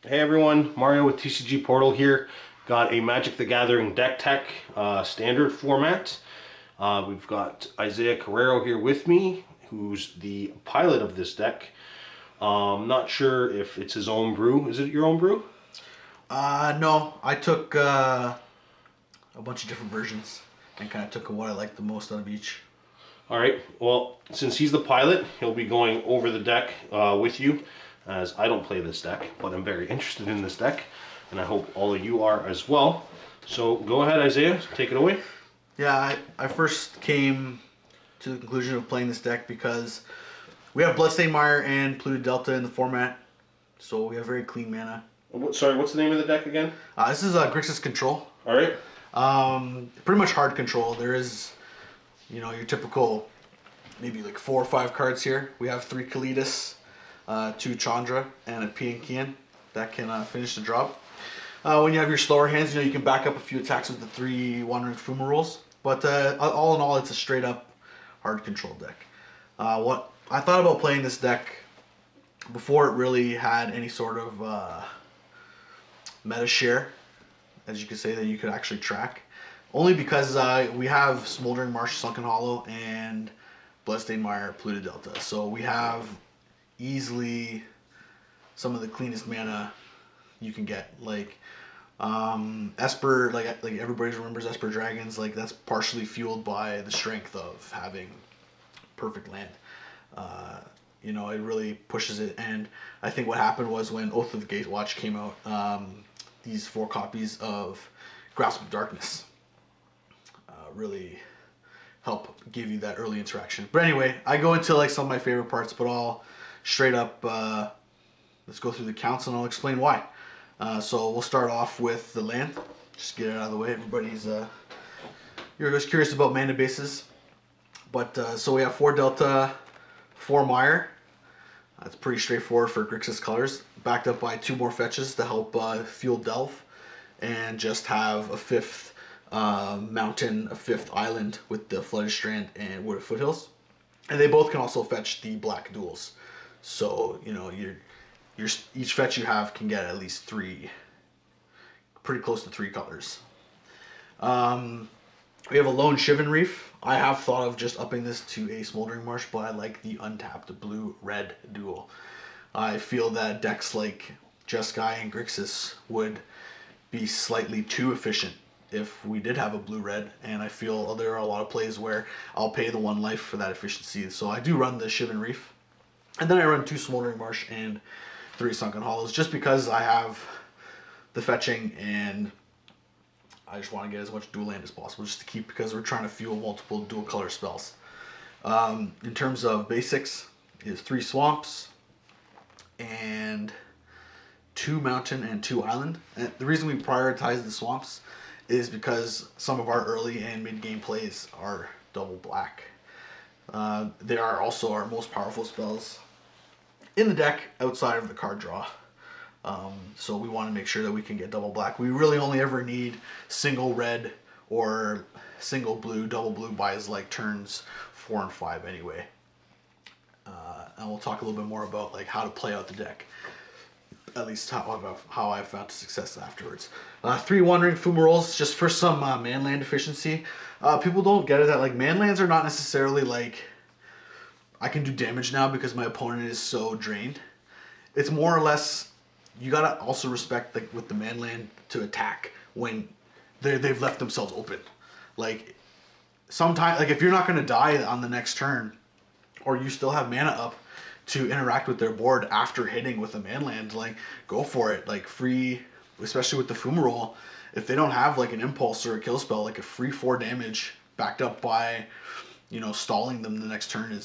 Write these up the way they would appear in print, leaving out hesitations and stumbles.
Hey everyone, Mario with TCG Portal here. Got a Magic the Gathering deck tech standard format. We've got Isaiah Carrero here with me, who's the pilot of this deck. Not sure if it's his own brew. Is it your own brew? No, I took a bunch of different versions and kind of took what I liked the most out of each. All right. Well, since he's the pilot, he'll be going over the deck with you, as I don't play this deck, but I'm very interested in this deck, and I hope all of you are as well. So go ahead, Isaiah. Take it away. Yeah, I first came to the conclusion of playing this deck because we have Bloodstained Mire and Polluted Delta in the format, so we have very clean mana. Sorry, what's the name of the deck again? This is Grixis control. All right. Pretty much hard control. There is, your typical maybe like 4 or 5 cards here. We have 3 Kalidas, 2 Chandra, and a Piankian that can finish the drop. When you have your slower hands, you can back up a few attacks with the 3 Wandering Fumaroles. But all in all, it's a straight up hard control deck. What I thought about playing this deck before it really had any sort of meta share, as you could say, that you could actually track. Only because we have Smoldering Marsh, Sunken Hollow, and Bloodstained Mire, Polluted Delta. So we have easily some of the cleanest mana you can get. Like Esper, like everybody remembers Esper Dragons. Like that's partially fueled by the strength of having perfect land. It really pushes it. And I think what happened was when Oath of the Gatewatch came out, these 4 copies of Grasp of Darkness really help give you that early interaction. But anyway, I go into like some of my favorite parts, but all straight up. Let's go through the counts and I'll explain why. So we'll start off with the land. Just get it out of the way. You're just curious about mana bases. But so we have 4 Delta, 4 Mire. That's pretty straightforward for Grixis colors. Backed up by 2 more fetches to help fuel Delve. And just have a 5th mountain, a 5th island with the Flooded Strand and Wooded Foothills. And they both can also fetch the black duals. So, each fetch you have can get at least 3, pretty close to 3 colors. We have a lone Shivan Reef. I have thought of just upping this to a Smoldering Marsh, but I like the untapped blue-red dual. I feel that decks like Jeskai and Grixis would be slightly too efficient if we did have a blue-red, and I feel there are a lot of plays where I'll pay the 1 life for that efficiency. So I do run the Shivan Reef, and then I run 2 Smoldering Marsh and 3 Sunken Hollows, just because I have the fetching and I just want to get as much dual land as possible, just to keep, because we're trying to fuel multiple dual color spells. In terms of basics, is 3 Swamps and 2 Mountain and 2 Island. And the reason we prioritize the Swamps is because some of our early and mid game plays are double black. They are also our most powerful spells in the deck outside of the card draw. So we want to make sure that we can get double black. We really only ever need single red or single blue. Double blue buys like turns 4 and 5 anyway. And we'll talk a little bit more about like how to play out the deck. At least how I've found success afterwards. 3 Wandering Fumaroles, just for some manland efficiency. People don't get it that like manlands are not necessarily like I can do damage now because my opponent is so drained. It's more or less you gotta also respect like with the manland to attack when they've left themselves open. Like sometimes, like if you're not gonna die on the next turn, or you still have mana up to interact with their board after hitting with a manland, like go for it. Like free, especially with the Fumarole, if they don't have like an impulse or a kill spell, like a free 4 damage backed up by, stalling them the next turn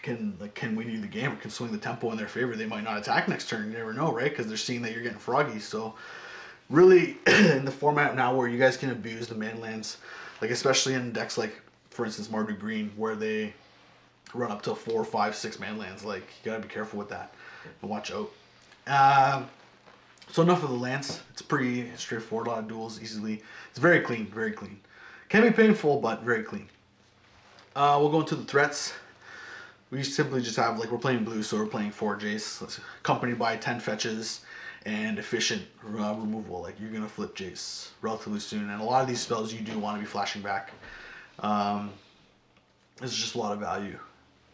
can win you the game or can swing the tempo in their favor. They might not attack next turn. You never know, right? Because they're seeing that you're getting froggy. So really, in the format now where you guys can abuse the manlands, like especially in decks like, for instance, Mardu Green, where they run up to 4, 5, 6 manlands. Like you gotta be careful with that and watch out. So enough of the lands. It's pretty straightforward. A lot of duels easily. It's very clean, very clean. Can be painful, but very clean. We'll go into the threats. We simply just have, like, we're playing blue, so we're playing 4 Jace, accompanied by 10 fetches and efficient removal. Like you're gonna flip Jace relatively soon, and a lot of these spells you do want to be flashing back. There's just a lot of value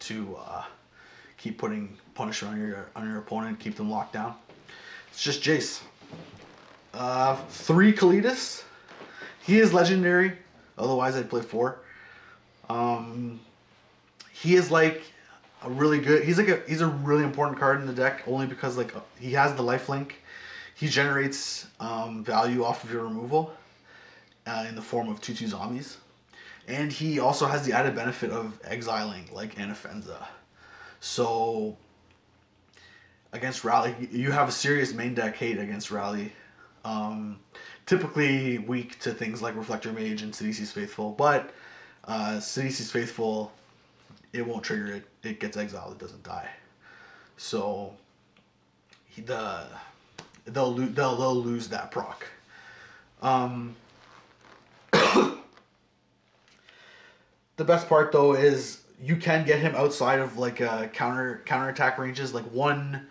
to keep putting punishment on your opponent, keep them locked down. It's just Jace. 3 Kalidas. He is legendary. Otherwise, I'd play 4. He is like a really good. He's a really important card in the deck only because like he has the lifelink. He generates value off of your removal in the form of 2/2 zombies, and he also has the added benefit of exiling like Anafenza. So against Rally, you have a serious main deck hate against Rally. Typically weak to things like Reflector Mage and Sidisi's Faithful, but Sidisi's Faithful, it won't trigger it. It gets exiled. It doesn't die. So they'll lose that proc. The best part though is you can get him outside of like counterattack ranges. Like one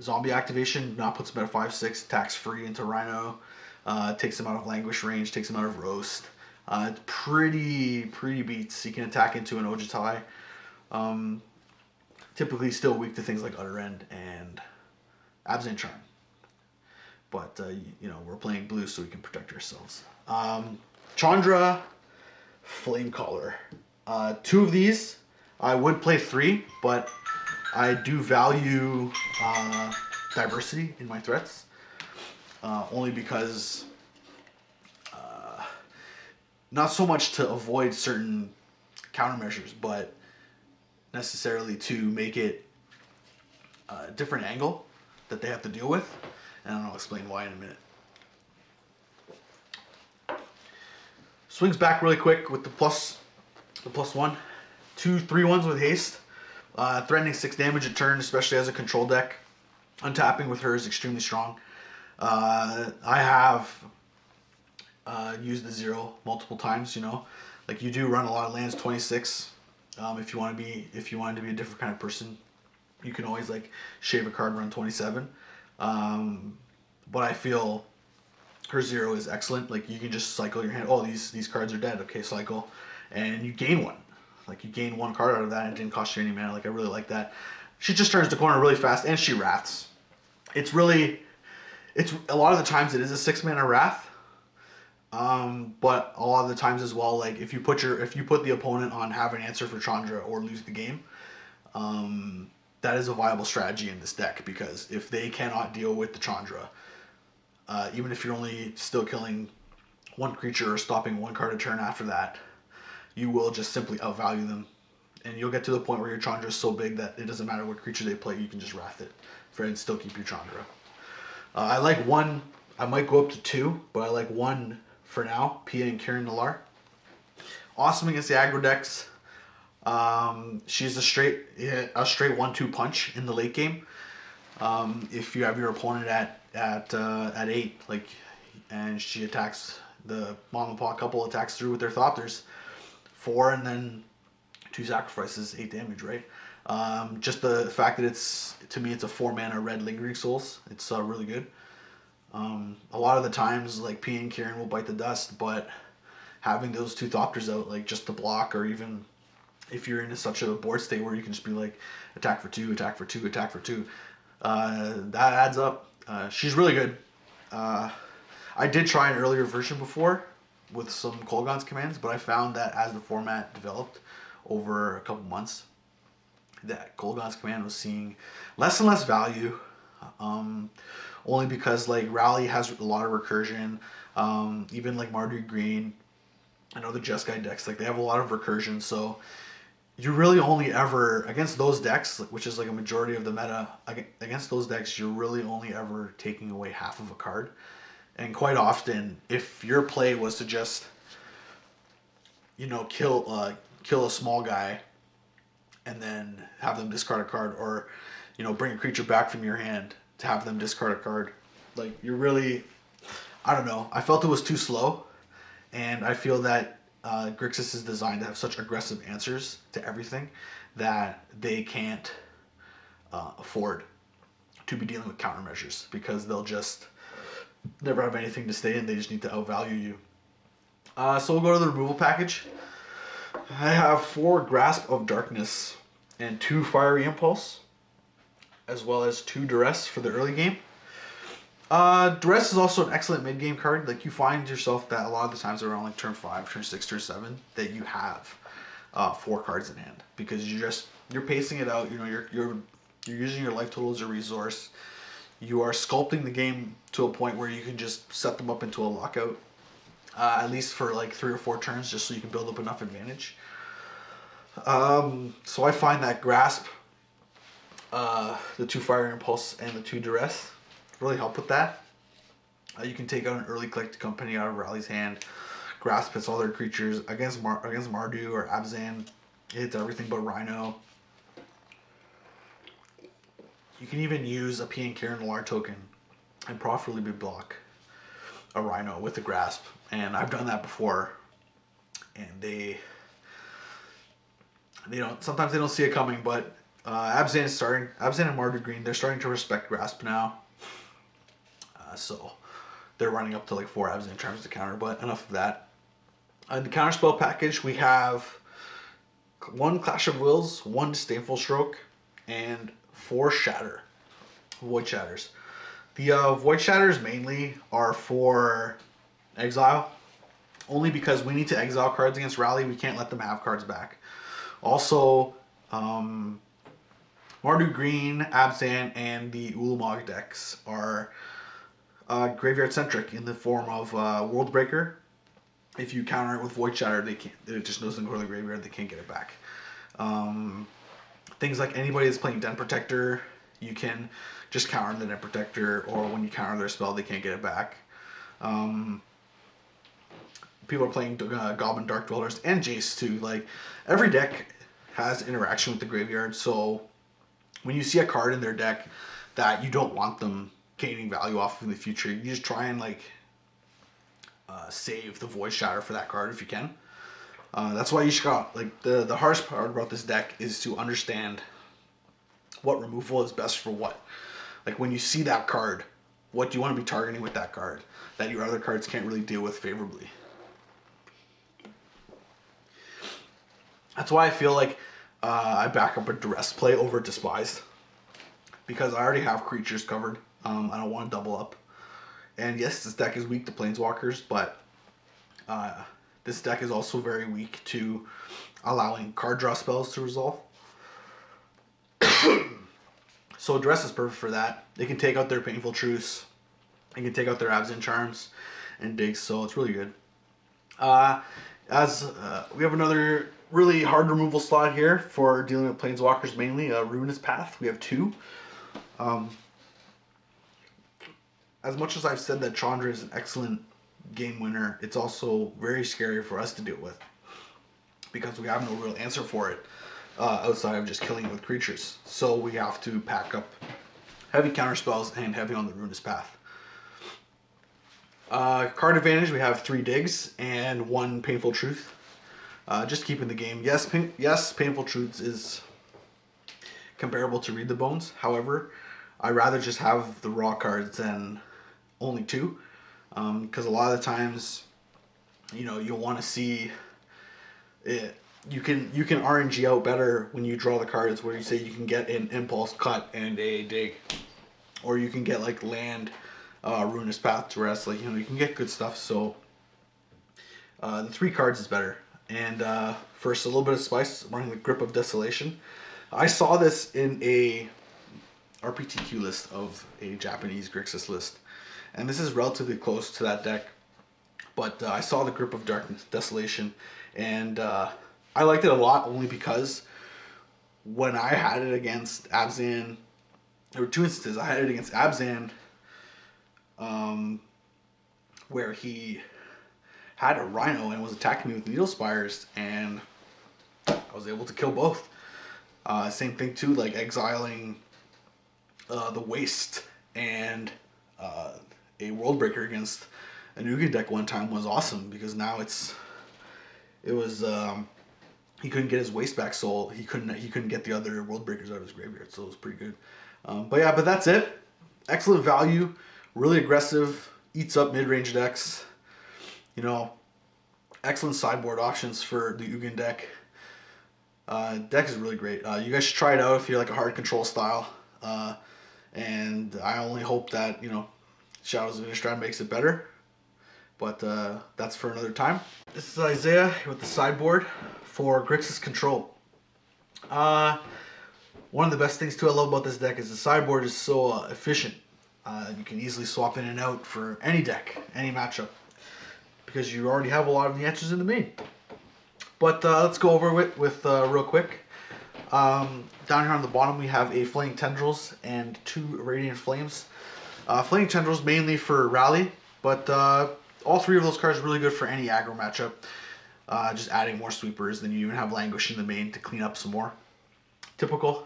zombie activation now puts him at a 5/6, attacks free into Rhino, takes him out of Languish range, takes him out of Roast. It's pretty beats. He can attack into an Ojitai. Typically still weak to things like Utter End and Absent Charm. But, we're playing blue so we can protect ourselves. Chandra, Flamecaller. 2 of these. I would play 3, but I do value diversity in my threats. Only because... not so much to avoid certain countermeasures, but necessarily to make it a different angle that they have to deal with. And I'll explain why in a minute. Swings back really quick with the plus 1. 2 3/1s with haste. Threatening 6 damage a turn, especially as a control deck. Untapping with her is extremely strong. I have used the 0 multiple times, like you do run a lot of lands. 26. If you wanted to be a different kind of person, you can always like shave a card, run 27. But I feel her 0 is excellent. Like you can just cycle your hand. Oh, these cards are dead. Okay, cycle, and you gain 1. Like you gain 1 card out of that, and it didn't cost you any mana. Like I really like that. She just turns the corner really fast, and she wraths. It's a lot of the times it is a 6 mana wrath. But a lot of the times as well, like if you put the opponent on have an answer for Chandra or lose the game, that is a viable strategy in this deck, because if they cannot deal with the Chandra, even if you're only still killing 1 creature or stopping 1 card a turn after that, you will just simply outvalue them, and you'll get to the point where your Chandra is so big that it doesn't matter what creature they play, you can just wrath it and still keep your Chandra. I like 1. I might go up to 2, but I like 1 for now. Pia and Kieran Nalaar. Awesome against the aggro decks. She's a straight 1/2 punch in the late game. If you have your opponent at 8, like, and she attacks the mom and pop couple attacks through with their Thopters, 4 and then 2 sacrifices, 8 damage, right? Just the fact that it's a 4 mana red Lingering Souls. It's really good. A lot of the times, like P and Kieran will bite the dust, but having those 2 Thopters out, like just to block, or even if you're in such a board state where you can just be like attack for 2, attack for 2, attack for 2, that adds up. She's really good. I did try an earlier version before with some Kolaghan's commands, but I found that as the format developed over a couple months, that Kolaghan's command was seeing less and less value. Only because like Rally has a lot of recursion, even like Marjorie Green, I know the Jeskai decks, like they have a lot of recursion, so you really only ever, against those decks, which is like a majority of the meta, against those decks, you're really only ever taking away half of a card. And quite often, if your play was to just, kill a small guy and then have them discard a card, or, bring a creature back from your hand to have them discard a card, like you're really, I don't know. I felt it was too slow, and I feel that Grixis is designed to have such aggressive answers to everything that they can't afford to be dealing with countermeasures because they'll just never have anything to stay in. They just need to outvalue you. So we'll go to the removal package. I have 4 Grasp of Darkness and 2 Fiery Impulse, as well as 2 Duress for the early game. Duress is also an excellent mid-game card. Like, you find yourself that a lot of the times around like turn 5, turn 6, turn 7, that you have 4 cards in hand because you're pacing it out. You know, you're using your life total as a resource. You are sculpting the game to a point where you can just set them up into a lockout, at least for like 3 or 4 turns, just so you can build up enough advantage. So I find that Grasp, the 2 Fire Impulse, and the 2 Duress really help with that. You can take out an early Collect Company out of Rally's hand. Grasp hits all their creatures against Mardu or Abzan. It hits everything but Rhino. You can even use a Pian Kiran Lar token and profitably block a Rhino with a Grasp. And I've done that before. And they don't, sometimes they don't see it coming, but Abzan and Mardu Green, they're starting to respect Grasp now. So they're running up to like 4 Abzan charms to counter, but enough of that. In the counterspell package, we have 1 Clash of Wills, 1 Disdainful Stroke, and 4 Shatter. Void Shatters. The Void Shatters mainly are for exile, only because we need to exile cards against Rally. We can't let them have cards back. Also, Mardu Green, Abzan, and the Ulamog decks are graveyard centric in the form of World Breaker. If you counter it with Void Shatter, they can't. It just doesn't go to the graveyard. They can't get it back. Things like anybody that's playing Den Protector, you can just counter the Den Protector, or when you counter their spell, they can't get it back. People are playing Goblin Dark Dwellers and Jace too. Like, every deck has interaction with the graveyard, so when you see a card in their deck that you don't want them gaining value off of in the future, you just try and like save the Void Shatter for that card if you can. That's why you should got, like, the hardest part about this deck is to understand what removal is best for what. Like, when you see that card, what do you want to be targeting with that card that your other cards can't really deal with favorably? That's why I feel like I back up a Duress play over Despised, because I already have creatures covered. I don't want to double up. And yes, this deck is weak to Planeswalkers, but this deck is also very weak to allowing card draw spells to resolve. So Duress is perfect for that. They can take out their Painful Truce. They can take out their Abzan Charms and Digs, so it's really good. We have another really hard removal slot here for dealing with Planeswalkers mainly, Ruinous Path. We have 2. As much as I've said that Chandra is an excellent game winner, it's also very scary for us to deal with, because we have no real answer for it outside of just killing it with creatures. So we have to pack up heavy counter spells and heavy on the Ruinous Path. Card advantage, we have 3 Digs and 1 Painful Truth. Just keeping the game. Yes, Painful Truths is comparable to Read the Bones. However, I'd rather just have the raw cards than only 2. Because a lot of the times, you know, you'll want to see it. You can RNG out better when you draw the cards where you say you can get an Impulse, Cut, and a Dig. Or you can get like land, Ruinous Path, Duress. Like, you know, you can get good stuff. So the 3 cards is better. And first, a little bit of spice, running the Grip of Desolation. I saw this in a RPTQ list of a Japanese Grixis list, and this is relatively close to that deck, but I saw the Grip of Desolation, and I liked it a lot only because when I had it against Abzan, there were 2 instances. I had it against Abzan where he had a Rhino and was attacking me with Needle Spires, and I was able to kill both. Same thing too, like exiling the Waste and a World Breaker against a Nuga deck one time was awesome, because now he he couldn't get his waste back, so he couldn't get the other World Breakers out of his graveyard, so it was pretty good. But that's it. Excellent value, really aggressive, eats up mid-range decks. You know, excellent sideboard options for the Ugin deck. Deck is really great. You guys should try it out if you're like a hard control style. And I only hope that, Shadows of Innistrad makes it better. But that's for another time. This is Isaiah with the sideboard for Grixis Control. One of the best things too I love about this deck is the sideboard is so efficient. You can easily swap in and out for any deck, any matchup, because you already have a lot of the answers in the main. But let's go over it with real quick. Down here on the bottom we have a Flaying Tendrils and 2 Radiant Flames. Flaying Tendrils mainly for rally, but all 3 of those cards are really good for any aggro matchup. Just adding more sweepers, then you even have Languish in the main to clean up some more. Typical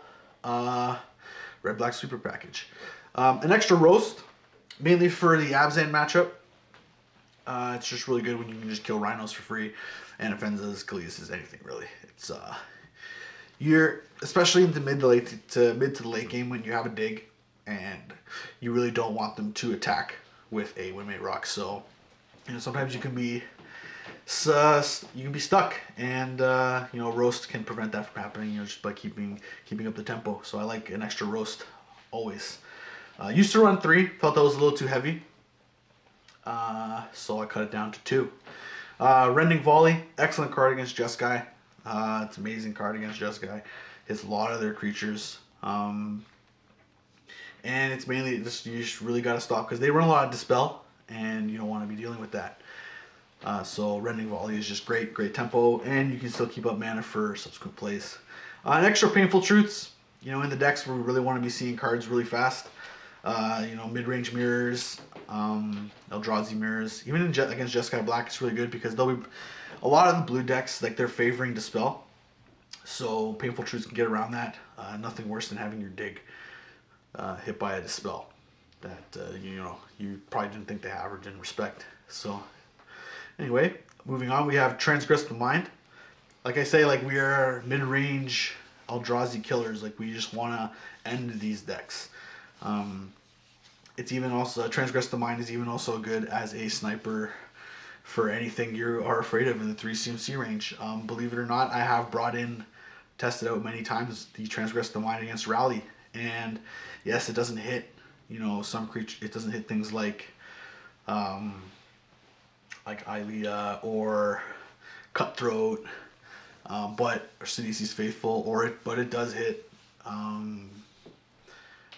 red-black sweeper package. An extra Roast, mainly for the Abzan matchup. It's just really good when you can just kill Rhinos for free, and Offenzas, Khaleesi's, anything really. It's you're especially into mid to the late game when you have a dig, and you really don't want them to attack with a Windmate Rock. So sometimes you can be stuck, and Roast can prevent that from happening. Just by keeping up the tempo. So I like an extra Roast always. Used to run 3, felt that was a little too heavy. So I cut it down to 2. Rending Volley, excellent card against Jeskai. It's an amazing card against Jeskai. Hits a lot of their creatures. And it's mainly just, you just really got to stop because they run a lot of Dispel, and you don't want to be dealing with that. So Rending Volley is just great tempo, and you can still keep up mana for subsequent plays. An extra Painful Truths, in the decks where we really want to be seeing cards really fast. Mid-range mirrors, Eldrazi mirrors. Even against Jeskai Black, it's really good because they'll be a lot of the blue decks, like they're favoring Dispel. So Painful Truths can get around that. Nothing worse than having your dig hit by a Dispel that you probably didn't think they have or didn't respect. So anyway, moving on, we have Transgress the Mind. Like I say, like we are mid-range Eldrazi killers. Like we just want to end these decks. It's even also Transgress the Mind is even also good as a sniper for anything you are afraid of in the 3 CMC range. Believe it or not, I have tested out many times the Transgress the Mind against Rally, and yes, it doesn't hit some creature. It doesn't hit things like Ilea or Cutthroat, or Sidisi's Faithful, but it does hit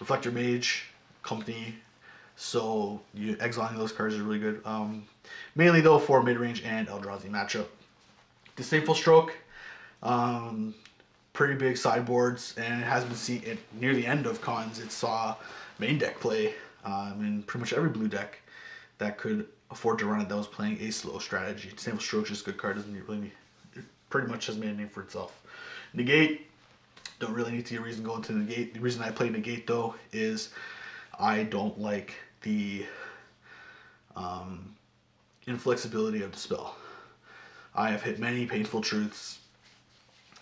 Reflector Mage, Company. So exiling those cards is really good. Mainly though for mid-range and Eldrazi matchup. Disdainful Stroke, pretty big sideboards, and it has been seen near the end of cons. It saw main deck play in pretty much every blue deck that could afford to run it that was playing a slow strategy. Disdainful Stroke is just a good card, doesn't really need, it pretty much has made a name for itself. Negate, don't really need to get a reason going to Negate. The reason I play Negate though is I don't like the inflexibility of Dispel. I have hit many Painful Truths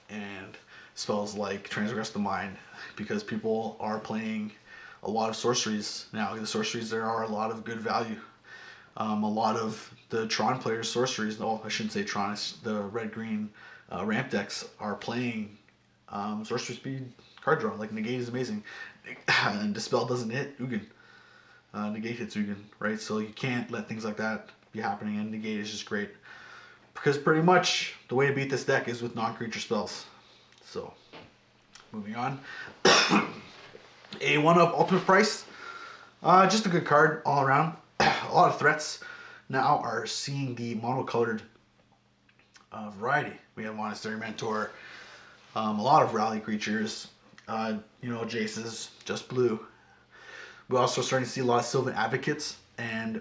and spells like Transgress the Mind because people are playing a lot of sorceries now. The sorceries, there are a lot of good value. A lot of the Tron players' sorceries, no, I shouldn't say Tron, it's the red-green ramp decks are playing sorcery speed card draw. Like Negate is amazing, and Dispel doesn't hit Ugin. Negate hits Ugin, right? So you can't let things like that be happening, and Negate is just great because pretty much the way to beat this deck is with non-creature spells. So moving on, a 1-up Ultimate Price, just a good card all around. A lot of threats now are seeing the monocolored variety. We have Monastery Mentor, a lot of rally creatures, Jace's, just blue. We're also starting to see a lot of Sylvan Advocates, and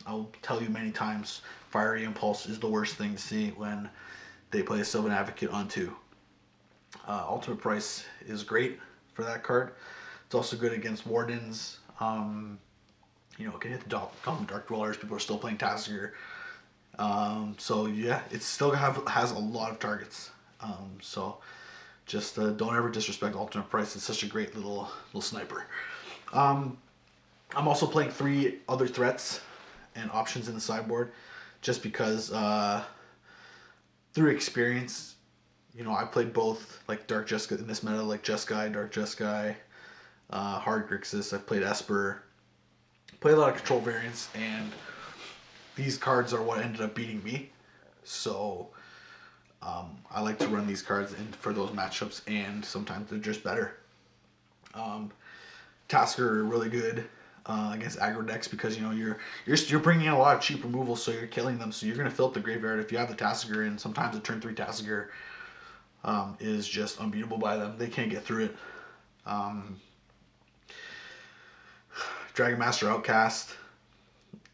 I'll tell you many times, Fiery Impulse is the worst thing to see when they play a Sylvan Advocate on 2. Ultimate Price is great for that card. It's also good against Wardens. It can hit the common Dark Dwellers. People are still playing Tassiger. So yeah, it still has a lot of targets. So just don't ever disrespect alternate price. It's such a great little sniper. I'm also playing 3 other threats and options in the sideboard, just because through experience, I played both, like Dark Jeskai in this meta, like Jeskai, Dark Jeskai, Hard Grixis. I played Esper, played a lot of control variants, and these cards are what ended up beating me. So I like to run these cards in for those matchups, and sometimes they're just better. Tasker are really good against aggro decks, because you're bringing in a lot of cheap removal, so you're killing them. So you're gonna fill up the graveyard if you have the Tasker, and sometimes a turn 3 Tasker is just unbeatable by them. They can't get through it. Dragon Master Outcast,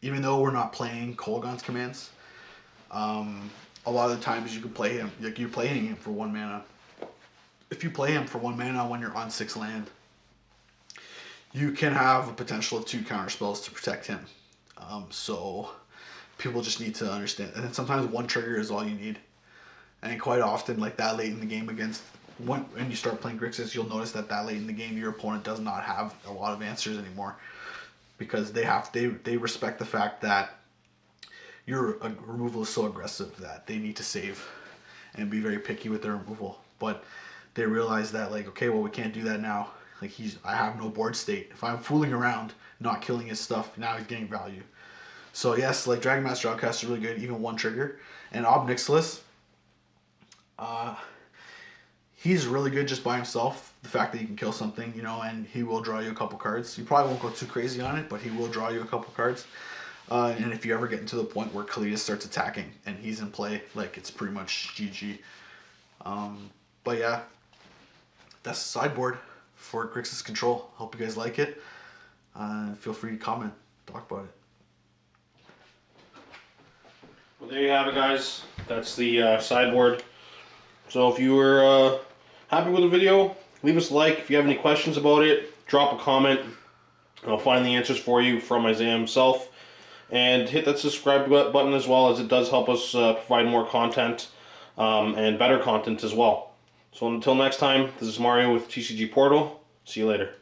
even though we're not playing Kolaghan's commands, a lot of the times you can play him, like you're playing him for 1 mana. If you play him for 1 mana when you're on 6 land, you can have a potential of 2 counter spells to protect him. So people just need to understand. And then sometimes 1 trigger is all you need. And quite often, like that late in the game when you start playing Grixis, you'll notice that late in the game, your opponent does not have a lot of answers anymore, because they respect the fact that your removal is so aggressive that they need to save and be very picky with their removal. But they realize that, like, okay, well, we can't do that now. Like, I have no board state. If I'm fooling around, not killing his stuff, now he's getting value. So yes, like Dragon Master Outcast is really good, even 1 trigger. And Ob Nixilis, he's really good just by himself. The fact that he can kill something, and he will draw you a couple cards. You probably won't go too crazy on it, but he will draw you a couple cards. And if you ever get into the point where Kalidas starts attacking and he's in play, like, it's pretty much GG. But yeah, that's the sideboard for Grixis Control. Hope you guys like it. Feel free to comment, talk about it. Well, there you have it, guys. That's the sideboard. So if you were happy with the video, leave us a like. If you have any questions about it, drop a comment. I'll find the answers for you from Isaiah himself. And hit that subscribe button as well, as it does help us provide more content and better content as well. So until next time, this is Mario with TCG Portal. See you later.